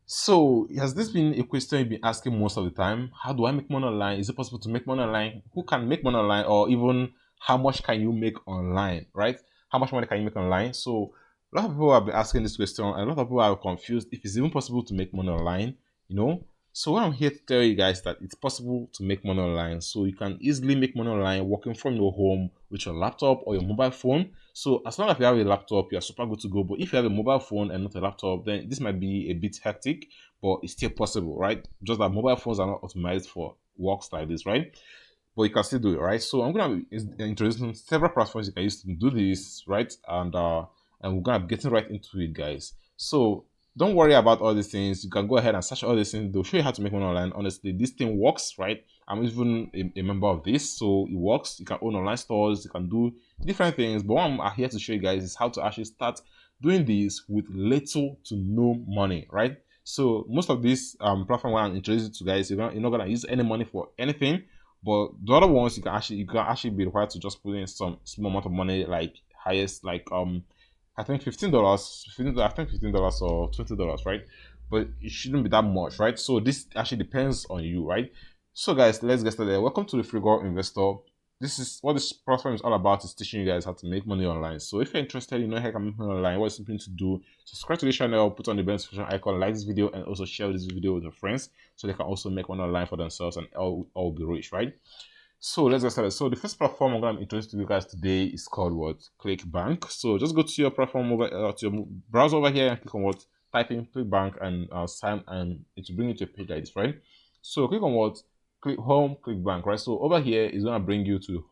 So, has this been a question you've been asking most of the time? How do I make money online? Is it possible to make money online? Who can make money online? Or even how much can you make online, right? How much money can you make online? So, a lot of people have been asking this question, and a lot of people are confused if it's even possible to make money online, you know? So, what I'm here to tell you guys that it's possible to make money online. So, you can easily make money online working from your home with your laptop or your mobile phone. So as long as you have a laptop, you're super good to go. But if you have a mobile phone and not a laptop, then this might be a bit hectic, but it's still possible, right? Just that mobile phones are not optimized for works like this, right? But you can still do it, right? So I'm gonna be introducing several platforms you can use to do this, right? And we're gonna be getting right into it, guys. So don't worry about all these things. You can go ahead and search all these things. They'll show you how to make money online. Honestly, this thing works, right? I'm even a member of this, so it works. You can own online stores, you can do different things. But what I'm here to show you guys is how to actually start doing this with little to no money, right? So most of these platform when I'm introducing to guys, you're not gonna use any money for anything. But the other ones you can actually be required to just put in some small amount of money, like highest like I think $15, $15 or $20, right? But it shouldn't be that much, right? So this actually depends on you, right? So guys, let's get started. Welcome to the FRUGAL Investor. This is what this platform is all about, is teaching you guys how to make money online. So if you're interested, you know how you can make money online, what is something to do, subscribe to the channel, put on the bell notification icon, like this video, and also share this video with your friends so they can also make money online for themselves and all be rich, right? So let's get started. So the first platform I'm going to introduce to you guys today is called what? ClickBank. So just go to your platform over to your browser over here and click on what? Type in ClickBank and sign, and it will bring you to a page like this, right? So click on what? Click home, ClickBank, right? So over here is going to bring you to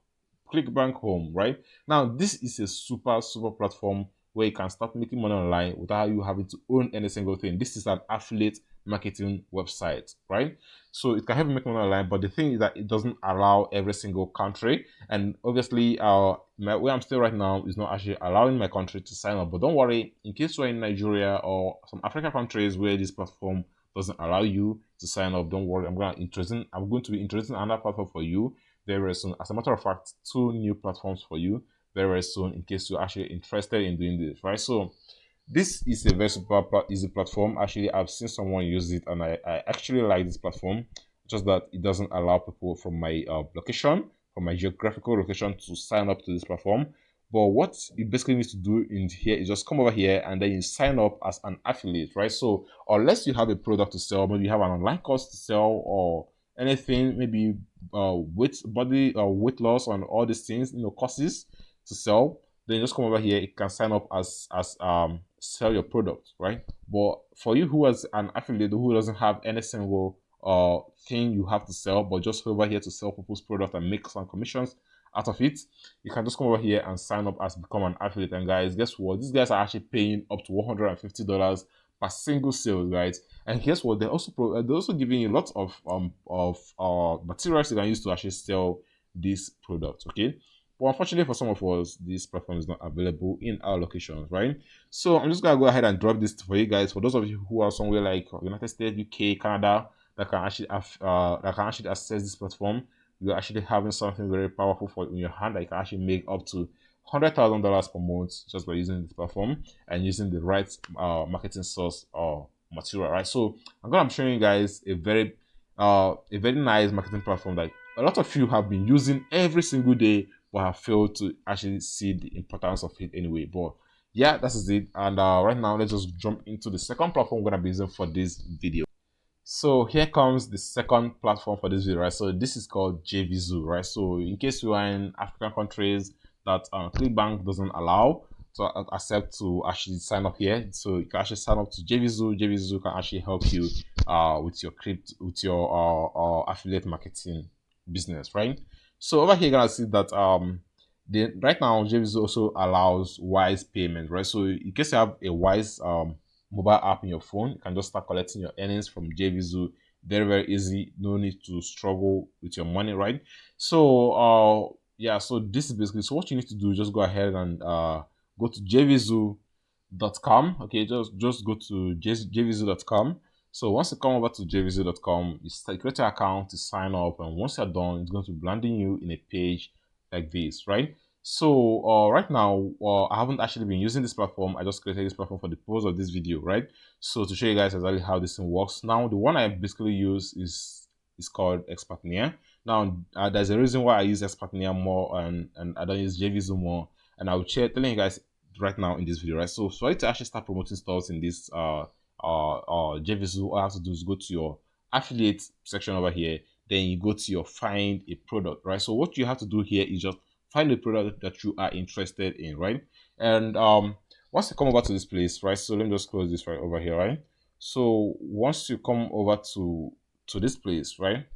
ClickBank Home, right? Now this is a super platform where you can start making money online without you having to own any single thing. This is an affiliate marketing website, right? So it can help you make money online, but the thing is that it doesn't allow every single country. And obviously, where I'm still right now is not actually allowing my country to sign up. But don't worry, in case you're in Nigeria or some African countries where this platform doesn't allow you to sign up, don't worry. I'm going to be introducing another platform for you very soon. As a matter of fact, two new platforms for you very soon in case you're actually interested in doing this, right? So this is a very super easy platform. Actually, I've seen someone use it, and I actually like this platform. Just that it doesn't allow people from my location, from my geographical location, to sign up to this platform. But what you basically need to do in here is just come over here and then you sign up as an affiliate, right? So unless you have a product to sell, maybe you have an online course to sell or anything, maybe weight loss and all these things, courses to sell, then just come over here. You can sign up as sell your product, right? But for you who is an affiliate who doesn't have any single thing you have to sell, but just over here to sell people's product and make some commissions out of it, you can just come over here and sign up as become an affiliate. And guys, guess what? These guys are actually paying up to $150 per single sale, right? And guess what? They're also giving you lots of materials you can use to actually sell this product. Okay. But unfortunately for some of us, this platform is not available in our locations, right? So I'm just gonna go ahead and drop this for you guys. For those of you who are somewhere like United States, UK, Canada, that can actually access this platform, you're actually having something very powerful for in your hand that you can actually make up to $100,000 per month just by using this platform and using the right marketing source or material, right? So I'm gonna be showing you guys a very nice marketing platform that a lot of you have been using every single day but have failed to actually see the importance of it anyway. But yeah, that is it. And right now, let's just jump into the second platform we're gonna be using for this video. So here comes the second platform for this video, right? So this is called JVZoo, right? So in case you are in African countries that ClickBank doesn't allow to accept to actually sign up here, so you can actually sign up to JVZoo. JVZoo can actually help you with your affiliate marketing business, right? So over here, you're gonna see that right now JVZoo also allows Wise payment, right? So in case you have a Wise mobile app in your phone, you can just start collecting your earnings from JVZoo. Very easy. No need to struggle with your money, right? So yeah, so this is basically, so what you need to do, just go ahead and go to jvzoo.com. Okay, just go to jvzoo.com. So once you come over to jvzoo.com, you create an account to sign up, and once you're done, it's going to be landing you in a page like this, right? So right now, I haven't actually been using this platform. I just created this platform for the purpose of this video, right? So to show you guys exactly how this thing works. Now, the one I basically use is called Expertnia. Now, there's a reason why I use Expertnia more and I don't use JVZoo more. And I'll share telling you guys right now in this video, right? So for you to actually start promoting stores in this JVZoo, all you have to do is go to your affiliate section over here. Then you go to your find a product, right? So what you have to do here is just find a product that you are interested in, right? And once you come over to this place, right? So let me just close this right over here, right? So once you come over to this place, right?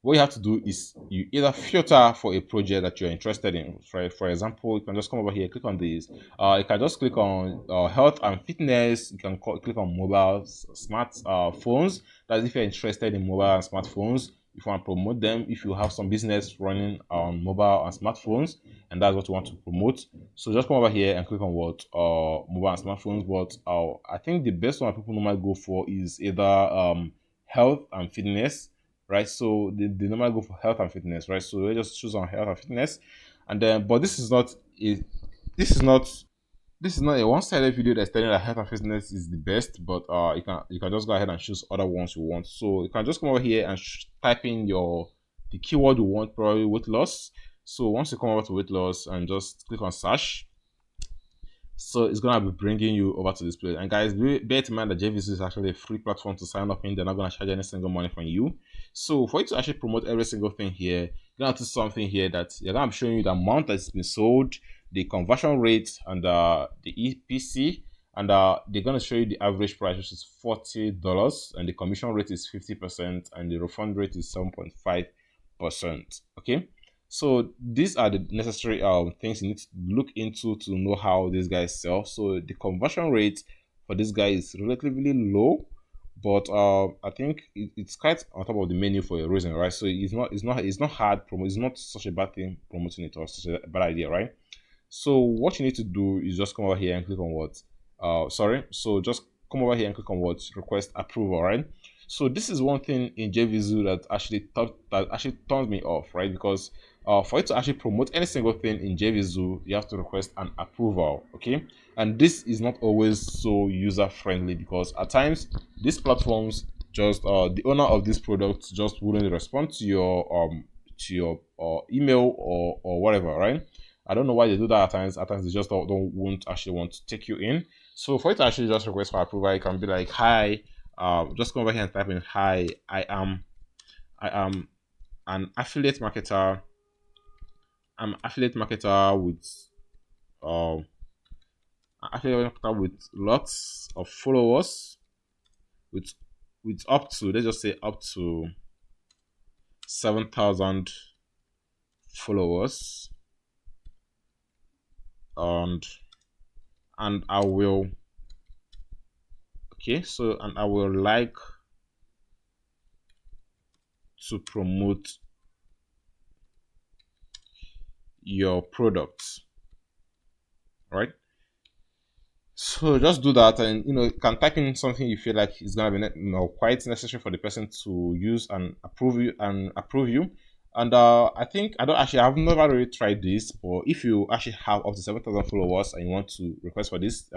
What you have to do is you either filter for a project that you're interested in. Right? For example, you can just come over here, click on this. You can just click on health and fitness. You can click on mobile smart phones. That's if you're interested in mobile and smartphones. If you want to promote them, if you have some business running on mobile and smartphones, and that's what you want to promote. So just come over here and click on what mobile and smartphones. But I think the best one people normally go for is either health and fitness, right? So they normally go for health and fitness, right? So they just choose on health and fitness, and then but this is not this is not a one-sided video that's telling that health and fitness is the best, but you can just go ahead and choose other ones you want. So you can just come over here and type in the keyword you want, probably weight loss. So once you come over to weight loss and just click on search, so it's gonna be bringing you over to this place. And guys, bear in mind that JVC is actually a free platform to sign up in. They're not gonna charge any single money from you. So for you to actually promote every single thing here, you're gonna do something here that they're gonna be showing you the amount that's been sold, the conversion rate, and the EPC, and they're gonna show you the average price, which is $40, and the commission rate is 50%, and the refund rate is 7.5%. Okay. So these are the necessary things you need to look into to know how these guys sell. So the conversion rate for this guy is relatively low, but I think it's quite on top of the menu for a reason, right? So it's not hard it's not such a bad thing promoting it or such a bad idea, right? So what you need to do is just come over here and click on what so just come over here and click on what request approval, right? So this is one thing in JVZoo that actually turns me off, right? Because for you to actually promote any single thing in JVZoo, you have to request an approval, okay? And this is not always so user friendly because at times these platforms just the owner of this product just wouldn't respond to your email or whatever, right? I don't know why they do that at times. At times they just don't won't actually want to take you in. So for you to actually just request for approval, you can be like, hi, just come over here and type in, hi, I am an affiliate marketer. I'm an affiliate marketer um with lots of followers, with up to, let's just say up to 7,000 followers, and I will and I will like to promote your products, right? So just do that, and you can type in something you feel like is gonna be quite necessary for the person to use and approve you. And I think I've never really tried this, but if you actually have up to 7,000 followers and you want to request for this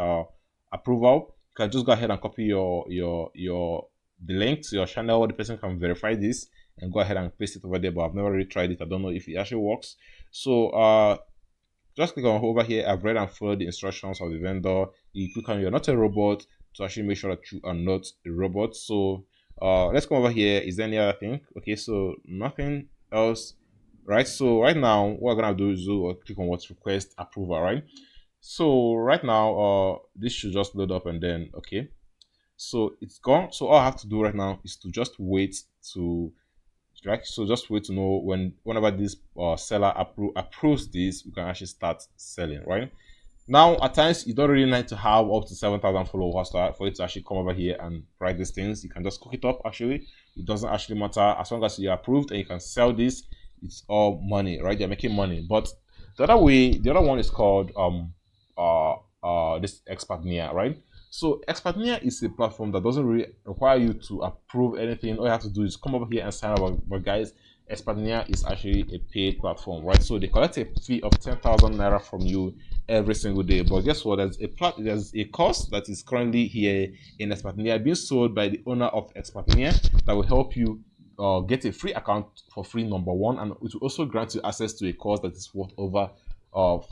approval, you can just go ahead and copy the link to your channel where the person can verify this and go ahead and paste it over there. But I've never really tried it. I don't know if it actually works. So just click on over here. I've read and followed the instructions of the vendor. You click on you're not a robot to actually make sure that you are not a robot. So let's come over here. Is there any other thing? Okay, so nothing else, right? So right now, what I'm gonna do is click on what's request approval, right? So right now, this should just load up and then okay. So it's gone. So all I have to do right now is to just wait to right. So just wait to know whenever this seller approves this, we can actually start selling, right? Now, at times, you don't really need to have up to 7,000 followers for it to actually come over here and write these things. You can just cook it up, actually. It doesn't actually matter. As long as you're approved and you can sell this, it's all money, right? You're making money. But the other one is called this Expertnia, right? So Expertnia is a platform that doesn't really require you to approve anything. All you have to do is come over here and sign up. But guys, Expertnia is actually a paid platform, right? So they collect a fee of 10,000 naira from you every single day. But guess what? There's a course that is currently here in Expertnia being sold by the owner of Expertnia that will help you get a free account for free, number one, and it will also grant you access to a course that is worth over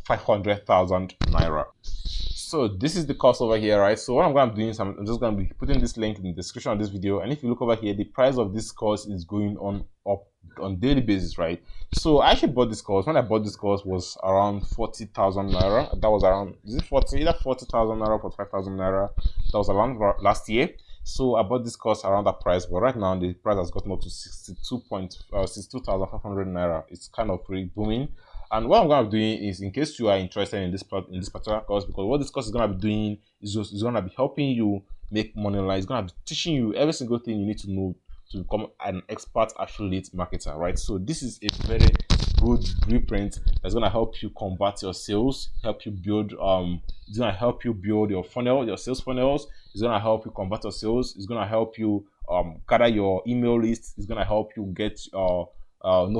500,000 naira. So this is the course over here, right? So what I'm going to be doing is I'm just going to be putting this link in the description of this video. And if you look over here, the price of this course is going on up on daily basis, right? So I actually bought this course. When I bought this course was around 40,000 naira. That was around, is it 40? Either 40,000 naira, 45,000 naira. That was around last year. So I bought this course around that price, but right now the price has gotten up to 62,500 naira. It's kind of pretty booming. And what I'm going to be doing is, in case you are interested in this particular course, because what this course is going to be doing is going to be helping you make money online. It's going to be teaching you every single thing you need to know to become an expert affiliate marketer, right? So this is a very good blueprint that's going to help you convert your sales, help you build it's going to help you build your funnel, your sales funnels. It's going to help you convert your sales. It's going to help you gather your email list. It's going to help you get know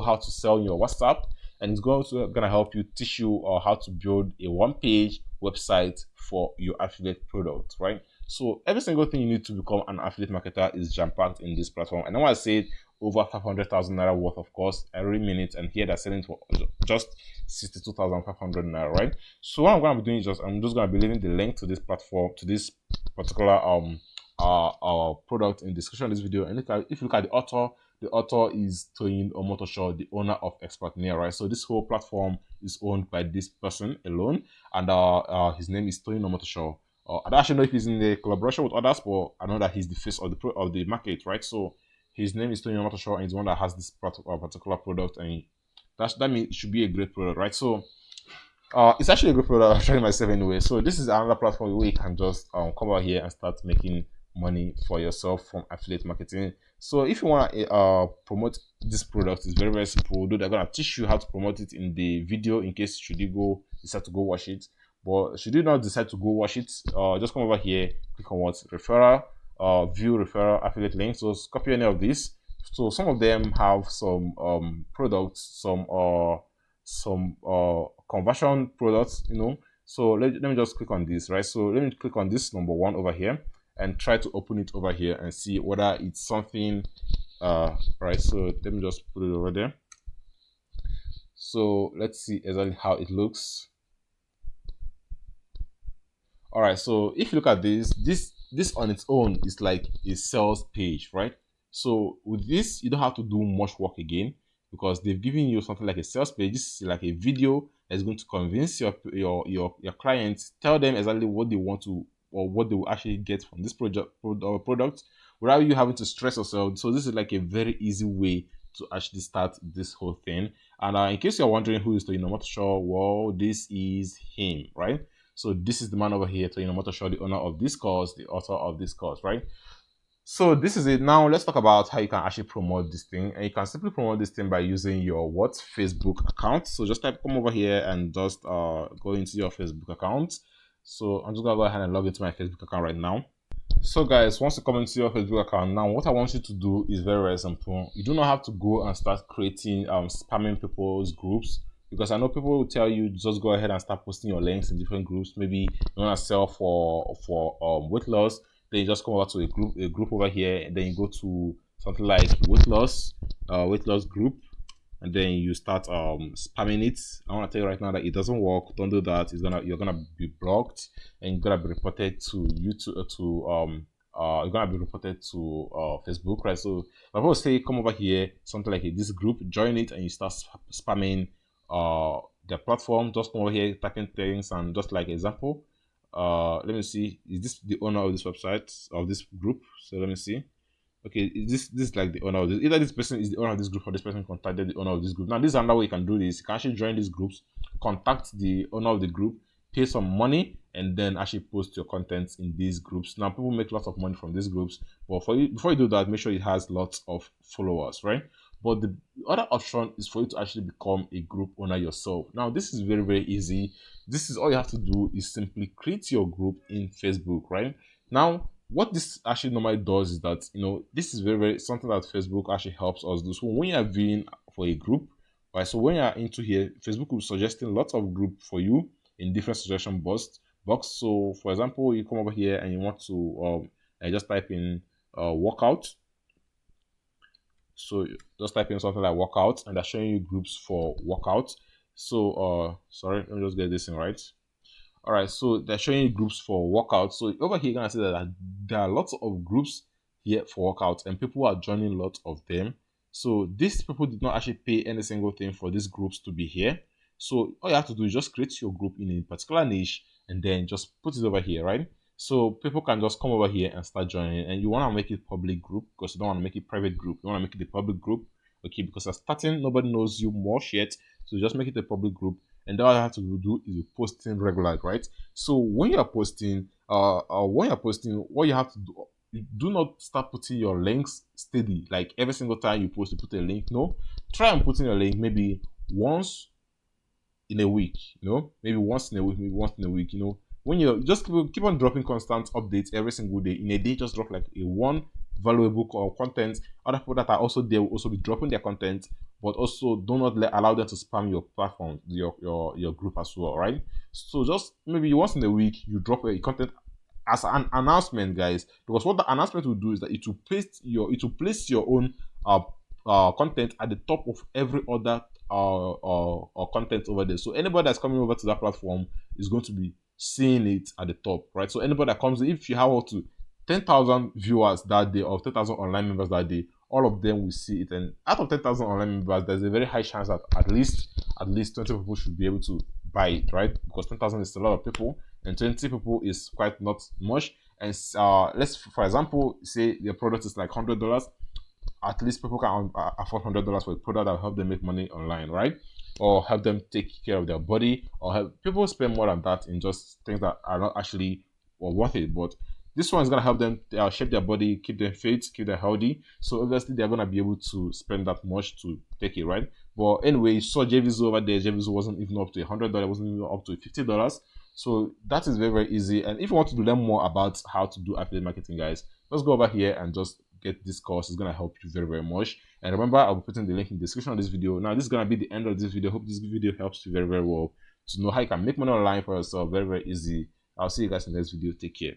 how to sell your WhatsApp, and it's going to help you, teach you how to build a one-page website for your affiliate product, right? So every single thing you need to become an affiliate marketer is jam-packed in this platform. And I want to say over 500,000 naira worth of course every minute, and here they're selling for just 62,500 naira, right? So what I'm going to be doing is I'm just going to be leaving the link to this platform, to this particular product in the description of this video. And if you look at the author is Toyin Omotosho, the owner of Expertnia, right? So this whole platform is owned by this person alone, and his name is Toyin Omotosho. I don't actually know if he's in the collaboration with others, but I know that he's the face of the market, right? So his name is Toyin Omotosho, and he's one that has this particular product, and that means it should be a great product, right? So it's actually a good product. I'm trying myself anyway. So this is another platform where you can just come out here and start making money for yourself from affiliate marketing. So if you want to promote this product, it's very, very simple. They're gonna teach you how to promote it in the video in case should you decide to go watch it. But should you not decide to go watch it, just come over here, click on what referral, view referral affiliate link. So copy any of these. So some of them have some products, some conversion products, you know. So let me just click on this, right? So let me click on this number one over here and try to open it over here and see whether it's something right. So let me just put it over there. So let's see exactly how it looks. All right, so if you look at this on its own is like a sales page, right? So with this, you don't have to do much work again, because they've given you something like a sales page. This is like a video that's going to convince your clients, tell them exactly what they want to, or what they will actually get from this product without you having to stress yourself. So this is like a very easy way to actually start this whole thing. And in case you're wondering who is Toyin Omotosho, well, this is him, right? So this is the man over here, Toyin Omotosho, the owner of this course, the author of this course, right? So this is it. Now let's talk about how you can actually promote this thing. And you can simply promote this thing by using your Facebook account. So just come over here and just go into your Facebook account. So I'm just gonna go ahead and log into my Facebook account right now. So guys, once you come into your Facebook account, now what I want you to do is very, very simple. You do not have to go and start creating spamming people's groups, because I know people will tell you just go ahead and start posting your links in different groups. Maybe you want to sell for weight loss, then you just come over to a group over here, and then you go to something like weight loss group, and then you start spamming it. I want to tell you right now that it doesn't work. Don't do that. You're gonna be blocked, and you're gonna be reported to YouTube you're gonna be reported to Facebook, right? So I will say come over here, something like this group, join it, and you start spamming the platform. Just come over here, typing things, and just like example, let me see, is this the owner of this website, of this group? So let me see. Okay, this is like the owner of this. Either this person is the owner of this group, or this person contacted the owner of this group. Now this is another way you can do this. You can actually join these groups, contact the owner of the group, pay some money, and then actually post your content in these groups. Now people make lots of money from these groups, but before you do that, make sure it has lots of followers, right? But the other option is for you to actually become a group owner yourself. Now this is very, very easy. This is all you have to do is simply create your group in Facebook, right? Now what this actually normally does is that, you know, this is very, very something that Facebook actually helps us do. So when you are viewing, for a group. Right, so when you're into here, Facebook will be suggesting lots of group for you in different suggestion box. So for example, you come over here and you want to just type in workout. So just type in something like workout, and they're showing you groups for workout. So sorry, let me just get this in right. All right, so they're showing you groups for workout. So over here, you're gonna see that there are lots of groups here for workout, and people are joining lots of them. So these people did not actually pay any single thing for these groups to be here. So all you have to do is just create your group in a particular niche, and then just put it over here, right? So people can just come over here and start joining. And you want to make it public group because you don't want to make it private group. You want to make it a public group, okay? Because you're starting, nobody knows you much yet, so just make it a public group. And all you have to do is posting regular, right? So when you're posting, what you have to do, you do not start putting your links steady. Like every single time you post, you put a link. No, try and put in a link maybe once in a week. Maybe once in a week, maybe once in a week. When you just keep on dropping constant updates every single day. In a day, just drop like a one valuable content. Other people that are also there will also be dropping their content, but also do not allow them to spam your platform, your group as well, right? So just maybe once in a week you drop a content as an announcement, guys, because what the announcement will do is that it will place your own content at the top of every other content over there. So anybody that's coming over to that platform is going to be seeing it at the top, right? So anybody that comes, if you have up to 10,000 viewers that day or 10,000 online members that day, all of them will see it. And out of 10,000 online members, there's a very high chance that at least 20 people should be able to buy it, right? Because 10,000 is a lot of people, and 20 people is quite not much. And let's, for example, say your product is like $100. At least people can afford $100 for a product that will help them make money online, right? Or help them take care of their body, or help people spend more than that in just things that are not actually worth it. But this one is going to help them shape their body, keep them fit, keep them healthy. So obviously they're going to be able to spend that much to take it, right? But anyway, you saw JVZ over there. JVZ wasn't even up to $100, wasn't even up to $50. So that is very, very easy. And if you want to learn more about how to do affiliate marketing, guys, let's go over here and just get this course. It's going to help you very, very much. And remember, I'll be putting the link in the description of this video. Now, this is going to be the end of this video. Hope this video helps you very, very well to know how you can make money online for yourself. Very, very easy. I'll see you guys in the next video. Take care.